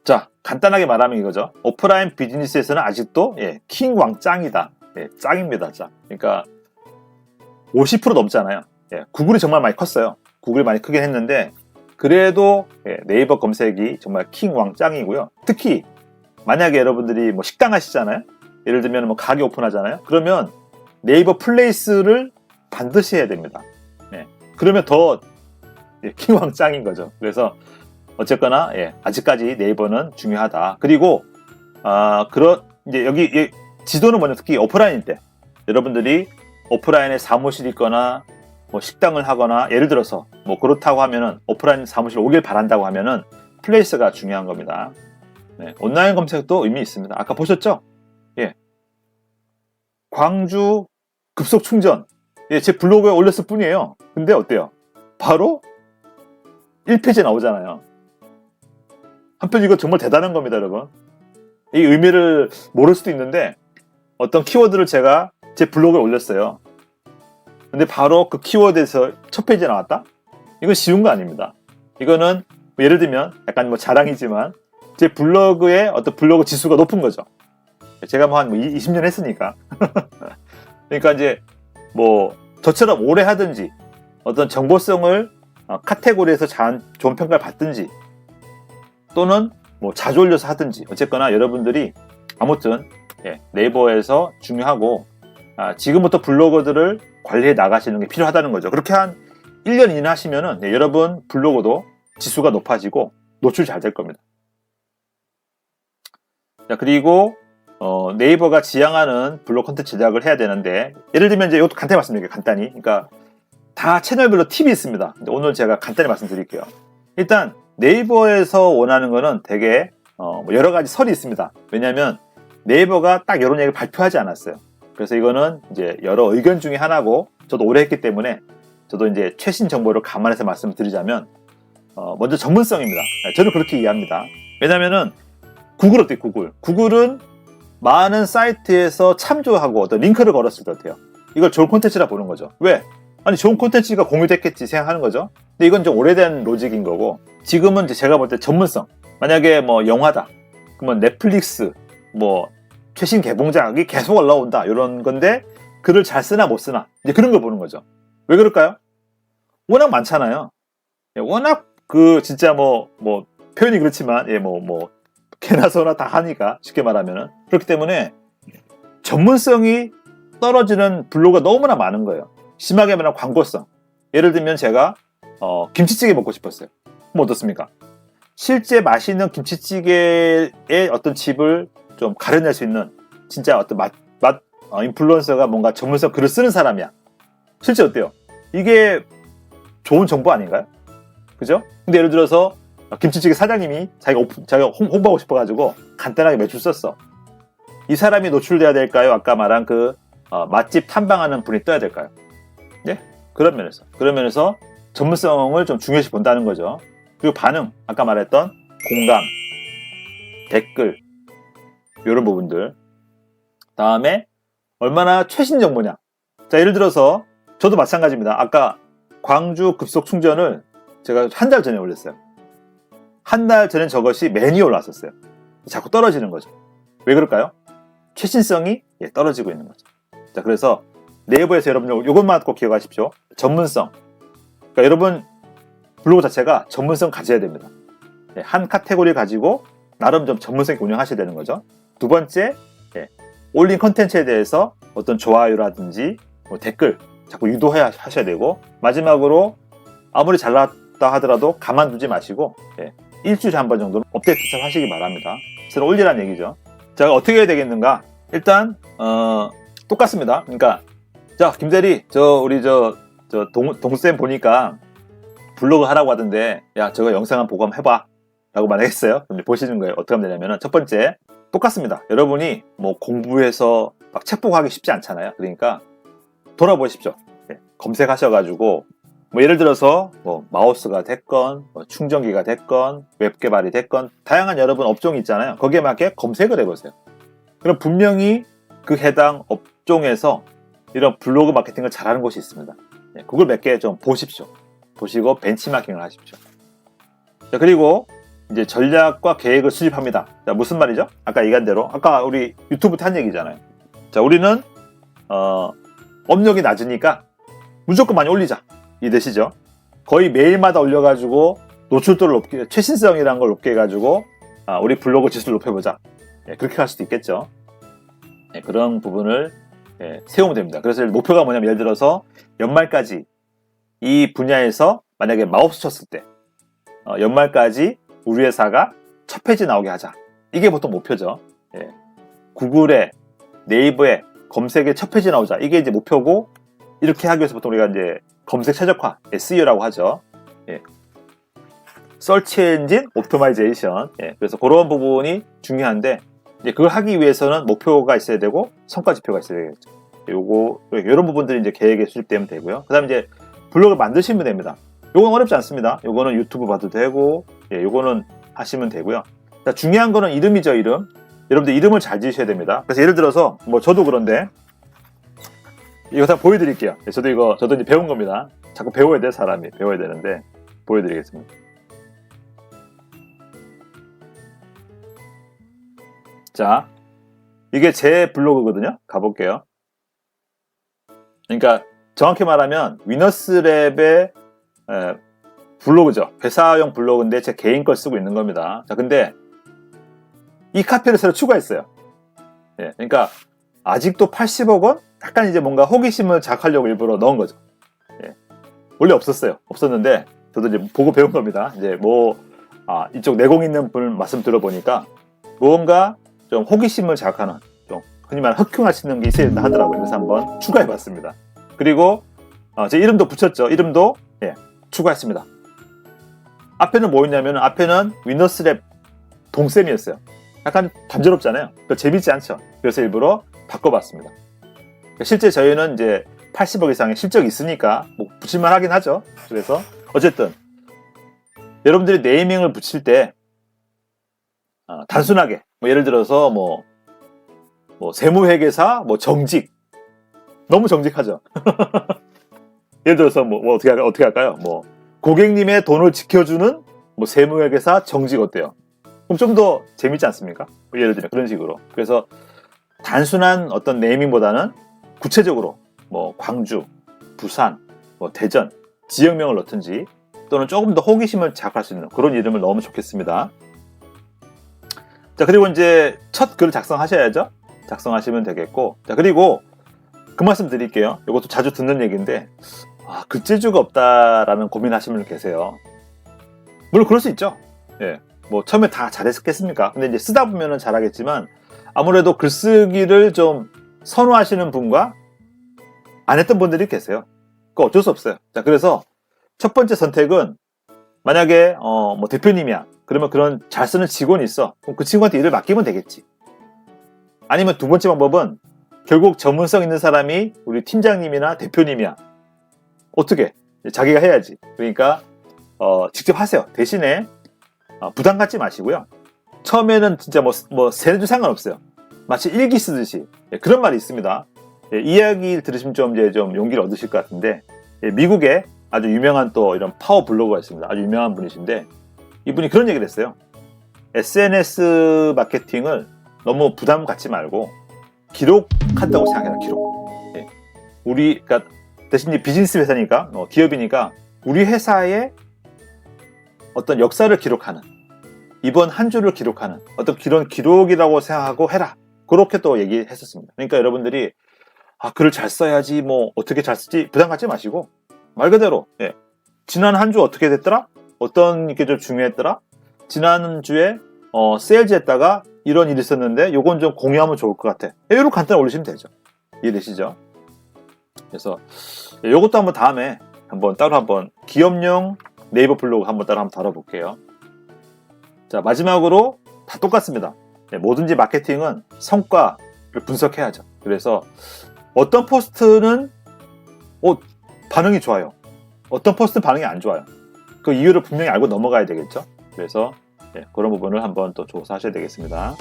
자, 간단하게 말하면 이거죠. 오프라인 비즈니스에서는 아직도 킹왕 짱이다. 짱입니다, 짱. 그러니까 50% 넘잖아요. 구글이 정말 많이 컸어요. 구글이 많이 크긴 했는데 그래도 네이버 검색이 정말 킹왕 짱이고요. 특히 만약에 여러분들이 뭐 식당 하시잖아요. 예를 들면 뭐 가게 오픈하잖아요. 그러면 네이버 플레이스를 반드시 해야 됩니다. 그러면 더 킹왕 짱인 거죠. 그래서 어쨌거나 아직까지 네이버는 중요하다. 그리고 이제 여기 지도는 뭐냐, 특히 오프라인일 때 여러분들이 오프라인에 사무실이 있거나 뭐 식당을 하거나 예를 들어서 뭐 그렇다고 하면은 오프라인 사무실 오길 바란다고 하면은 플레이스가 중요한 겁니다. 온라인 검색도 의미 있습니다. 아까 보셨죠? 광주 급속 충전. 제 블로그에 올렸을 뿐이에요. 근데 어때요? 바로 1페이지에 나오잖아요. 한편 이거 정말 대단한 겁니다, 여러분. 이 의미를 모를 수도 있는데 어떤 키워드를 제가 제 블로그에 올렸어요. 근데 바로 그 키워드에서 첫 페이지에 나왔다? 이건 쉬운 거 아닙니다. 이거는 뭐 예를 들면 약간 뭐 자랑이지만 제 블로그의 어떤 블로그 지수가 높은 거죠. 제가 뭐 한 20년 했으니까. 그러니까 이제 뭐 저처럼 오래 하든지 어떤 정보성을 카테고리에서 좋은 평가를 받든지 또는 뭐 자주 올려서 하든지 어쨌거나 여러분들이 아무튼 네이버에서 중요하고 지금부터 블로거들을 관리해 나가시는 게 필요하다는 거죠. 그렇게 한 1년 이나 하시면은 여러분 블로거도 지수가 높아지고 노출이 잘 될 겁니다. 자, 그리고 네이버가 지향하는 블로그 콘텐츠 제작을 해야 되는데 예를 들면 이제 이것도 간단히 말씀드릴게요. 간단히. 그러니까 다 채널별로 팁이 있습니다. 오늘 제가 간단히 말씀드릴게요. 일단 네이버에서 원하는 거는 되게 여러 가지 설이 있습니다. 왜냐하면 네이버가 딱 이런 얘기를 발표하지 않았어요. 그래서 이거는 이제 여러 의견 중에 하나고 저도 오래 했기 때문에 저도 이제 최신 정보를 감안해서 말씀을 드리자면 먼저 전문성입니다. 저는 그렇게 이해합니다. 왜냐면은 구글 어때요? 구글은 많은 사이트에서 참조하고 어떤 링크를 걸었을 때 어때요? 이걸 좋은 콘텐츠라 보는 거죠. 왜? 아니 좋은 콘텐츠가 공유됐겠지 생각하는 거죠. 근데 이건 좀 오래된 로직인 거고 지금은 이제 제가 볼 때 전문성. 만약에 뭐 영화다. 그러면 넷플릭스 뭐 최신 개봉작이 계속 올라온다 이런 건데 글을 잘 쓰나 못 쓰나 이제 그런 걸 보는 거죠. 왜 그럴까요? 워낙 많잖아요. 워낙 진짜 뭐 표현이 그렇지만 개나 소나 다 하니까 쉽게 말하면은 그렇기 때문에 전문성이 떨어지는 블로그가 너무나 많은 거예요. 심하게 말하면 광고성. 예를 들면 제가 김치찌개 먹고 싶었어요. 그럼 어떻습니까? 실제 맛있는 김치찌개의 어떤 집을 좀 가려낼 수 있는 진짜 어떤 맛 인플루언서가 뭔가 전문성 글을 쓰는 사람이야. 실제 어때요? 이게 좋은 정보 아닌가요? 그죠? 근데 예를 들어서 김치찌개 사장님이 자기가 홍보하고 싶어가지고 간단하게 매출 썼어. 이 사람이 노출돼야 될까요? 아까 말한 맛집 탐방하는 분이 떠야 될까요? 네? 그런 면에서 전문성을 좀 중요시 본다는 거죠. 그리고 반응, 아까 말했던 공감, 댓글 이런 부분들. 다음에 얼마나 최신 정보냐. 자, 예를 들어서 저도 마찬가지입니다. 아까 광주 급속 충전을 제가 한 달 전에 올렸어요. 한 달 전에 저것이 매니에 올랐었어요. 자꾸 떨어지는 거죠. 왜 그럴까요? 최신성이 떨어지고 있는 거죠. 자, 그래서 네이버에서 여러분들 이것만 꼭 기억하십시오. 전문성. 그러니까 여러분 블로그 자체가 전문성 가져야 됩니다. 한 카테고리 가지고 나름 좀 전문성 있게 운영하셔야 되는 거죠. 두 번째, 올린 컨텐츠에 대해서 어떤 좋아요라든지 댓글 자꾸 유도해야 하셔야 되고 마지막으로 아무리 잘 나왔다 하더라도 가만두지 마시고 일주일에 한 번 정도는 업데이트 하시기 바랍니다. 새로 올리라는 얘기죠. 자, 어떻게 해야 되겠는가? 일단 똑같습니다. 그러니까 자, 김대리 우리 동쌤 보니까 블로그 하라고 하던데 야, 저거 영상 한번 보고 한번 해봐 라고 말했어요. 그럼 보시는 거예요. 어떻게 하면 되냐면은 첫 번째 똑같습니다. 여러분이 뭐 공부해서 막 책 보고 하기 쉽지 않잖아요. 그러니까 돌아보십시오. 검색하셔가지고 뭐 예를 들어서 뭐 마우스가 됐건 뭐 충전기가 됐건 웹 개발이 됐건 다양한 여러분 업종이 있잖아요. 거기에 맞게 검색을 해보세요. 그럼 분명히 그 해당 업종에서 이런 블로그 마케팅을 잘하는 곳이 있습니다. 그걸 몇 개 좀 보십시오. 보시고 벤치마킹을 하십시오. 자, 그리고 이제 전략과 계획을 수립합니다. 자, 무슨 말이죠? 아까 얘기한 대로, 아까 우리 유튜브 때 한 얘기잖아요. 자, 우리는 업력이 낮으니까 무조건 많이 올리자. 이해되시죠? 거의 매일마다 올려가지고 노출도를 높게, 최신성이라는 걸 높게 해가지고 우리 블로그 지수를 높여보자. 그렇게 할 수도 있겠죠. 그런 부분을 세우면 됩니다. 그래서 목표가 뭐냐면, 예를 들어서 연말까지 이 분야에서 만약에 마우스 쳤을 때 연말까지 우리 회사가 첫 페이지 나오게 하자. 이게 보통 목표죠. 구글에, 네이버에, 검색에 첫 페이지 나오자. 이게 이제 목표고, 이렇게 하기 위해서 보통 우리가 이제 검색 최적화, SEO라고 하죠. Search Engine Optimization. 그래서 그런 부분이 중요한데, 이제 그걸 하기 위해서는 목표가 있어야 되고 성과 지표가 있어야 되겠죠. 이런 부분들이 이제 계획에 수립되면 되고요. 그 다음에 이제 블로그를 만드시면 됩니다. 요건 어렵지 않습니다. 요거는 유튜브 봐도 되고, 요거는 하시면 되고요. 자, 중요한 거는 이름이죠, 이름. 여러분들 이름을 잘 지으셔야 됩니다. 그래서 예를 들어서, 뭐 저도 그런데, 이거 다 보여드릴게요. 저도 이제 배운 겁니다. 자꾸 배워야 돼, 사람이. 배워야 되는데, 보여드리겠습니다. 자, 이게 제 블로그거든요. 가볼게요. 그러니까 정확히 말하면 위너스랩의 블로그죠. 회사용 블로그인데 제 개인 걸 쓰고 있는 겁니다. 자, 근데 이 카피를 새로 추가했어요. 그러니까 아직도 80억 원? 약간 이제 뭔가 호기심을 자극하려고 일부러 넣은 거죠. 원래 없었어요. 없었는데 저도 이제 보고 배운 겁니다. 이제 이쪽 내공 있는 분 말씀 들어보니까 무언가 좀 호기심을 자극하는, 좀 흔히 말하는 흑흉하시는 게 있어야 된다 하더라고요. 그래서 한번 추가해봤습니다. 그리고 제 이름도 붙였죠. 이름도 추가했습니다. 앞에는 뭐였냐면, 앞에는 위너스랩 동쌤이었어요. 약간 단조롭잖아요. 재밌지 않죠. 그래서 일부러 바꿔봤습니다. 실제 저희는 이제 80억 이상의 실적이 있으니까 뭐 붙일만 하긴 하죠. 그래서 어쨌든 여러분들이 네이밍을 붙일 때 단순하게 뭐 예를 들어서 뭐 세무회계사, 뭐 정직, 너무 정직하죠. 예를 들어서 어떻게 할까요? 뭐 고객님의 돈을 지켜주는 뭐 세무회계사 정직 어때요? 그럼 좀 더 재밌지 않습니까? 뭐 예를 들면 그런 식으로. 그래서 단순한 어떤 네이밍보다는 구체적으로 뭐 광주, 부산, 뭐 대전, 지역명을 넣든지, 또는 조금 더 호기심을 자극할 수 있는 그런 이름을 넣으면 좋겠습니다. 자, 그리고 이제 첫 글을 작성하셔야죠. 작성하시면 되겠고, 자, 그리고 그 말씀 드릴게요. 이것도 자주 듣는 얘기인데, 글재주가 없다라는 고민하시는 분 계세요. 물론 그럴 수 있죠. 뭐 처음에 다 잘했겠습니까? 근데 이제 쓰다 보면은 잘하겠지만, 아무래도 글쓰기를 좀 선호하시는 분과 안 했던 분들이 계세요. 그거 어쩔 수 없어요. 자, 그래서 첫 번째 선택은, 만약에 뭐 대표님이야. 그러면 그런 잘 쓰는 직원이 있어. 그럼 그 친구한테 일을 맡기면 되겠지. 아니면 두 번째 방법은, 결국 전문성 있는 사람이 우리 팀장님이나 대표님이야. 어떻게? 자기가 해야지. 그러니까 직접 하세요. 대신에 부담 갖지 마시고요. 처음에는 진짜 뭐 세도 상관없어요. 마치 일기 쓰듯이. 그런 말이 있습니다. 이 이야기를 들으시면 좀 용기를 얻으실 것 같은데, 미국에 아주 유명한 또 이런 파워 블로거가 있습니다. 아주 유명한 분이신데, 이분이 그런 얘기를 했어요. SNS 마케팅을 너무 부담 갖지 말고 기록한다고 생각해라. 기록. 그러니까 대신 비즈니스 회사니까, 기업이니까 우리 회사의 어떤 역사를 기록하는, 이번 한 주를 기록하는 어떤 그런 기록이라고 생각하고 해라. 그렇게 또 얘기했었습니다. 그러니까 여러분들이 글을 잘 써야지, 뭐 어떻게 잘 쓰지, 부담 갖지 마시고 말 그대로 지난 한 주 어떻게 됐더라? 어떤 게 좀 중요했더라? 지난주에 세일즈 했다가 이런 일이 있었는데 요건 좀 공유하면 좋을 것 같아. 이렇게 간단히 올리시면 되죠. 이해되시죠? 그래서 요것도 한번 다음에 따로 기업용 네이버 블로그 따로 다뤄볼게요. 자, 마지막으로 다 똑같습니다. 뭐든지 마케팅은 성과를 분석해야죠. 그래서 어떤 포스트는 반응이 좋아요. 어떤 포스트는 반응이 안 좋아요. 그 이유를 분명히 알고 넘어가야 되겠죠. 그래서 그런 부분을 한번 또 조사하셔야 되겠습니다.